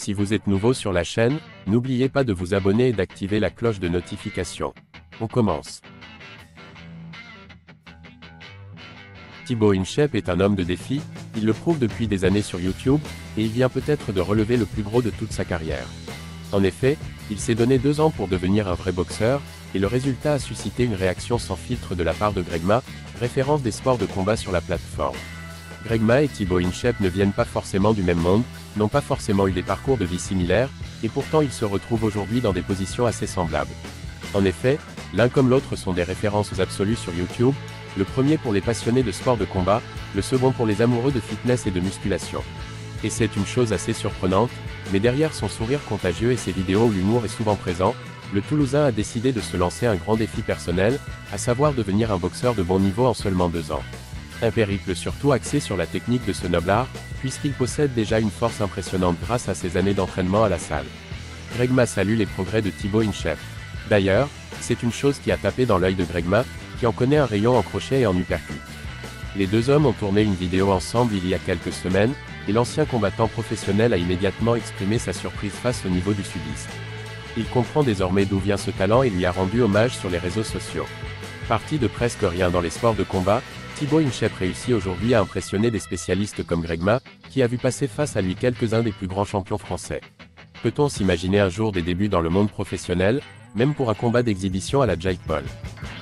Si vous êtes nouveau sur la chaîne, n'oubliez pas de vous abonner et d'activer la cloche de notification. On commence. Thibaut InShape est un homme de défi, il le prouve depuis des années sur YouTube, et il vient peut-être de relever le plus gros de toute sa carrière. En effet, il s'est donné 2 ans pour devenir un vrai boxeur, et le résultat a suscité une réaction sans filtre de la part de Greg Ma, référence des sports de combat sur la plateforme. Greg Ma et Thibaut InShape ne viennent pas forcément du même monde, n'ont pas forcément eu des parcours de vie similaires, et pourtant ils se retrouvent aujourd'hui dans des positions assez semblables. En effet, l'un comme l'autre sont des références absolues sur YouTube, le premier pour les passionnés de sport de combat, le second pour les amoureux de fitness et de musculation. Et c'est une chose assez surprenante, mais derrière son sourire contagieux et ses vidéos où l'humour est souvent présent, le Toulousain a décidé de se lancer un grand défi personnel, à savoir devenir un boxeur de bon niveau en seulement 2 ans. Un périple surtout axé sur la technique de ce noble art, puisqu'il possède déjà une force impressionnante grâce à ses années d'entraînement à la salle. Greg Ma salue les progrès de Thibaut InShape. D'ailleurs, c'est une chose qui a tapé dans l'œil de Greg Ma, qui en connaît un rayon en crochet et en uppercut. Les 2 hommes ont tourné une vidéo ensemble il y a quelques semaines, et l'ancien combattant professionnel a immédiatement exprimé sa surprise face au niveau du sudiste. Il comprend désormais d'où vient ce talent et lui a rendu hommage sur les réseaux sociaux. Parti de presque rien dans les sports de combat, Thibaut InShape réussit aujourd'hui à impressionner des spécialistes comme Greg Ma, qui a vu passer face à lui quelques-uns des plus grands champions français. Peut-on s'imaginer un jour des débuts dans le monde professionnel, même pour un combat d'exhibition à la Jake Paul?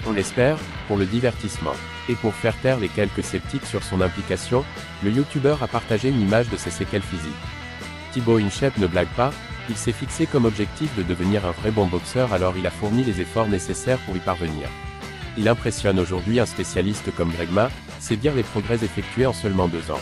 On l'espère, pour le divertissement. Et pour faire taire les quelques sceptiques sur son implication, le youtubeur a partagé une image de ses séquelles physiques. Thibaut InShape ne blague pas, il s'est fixé comme objectif de devenir un vrai bon boxeur, alors il a fourni les efforts nécessaires pour y parvenir. Il impressionne aujourd'hui un spécialiste comme Greg Ma, c'est dire les progrès effectués en seulement 2 ans.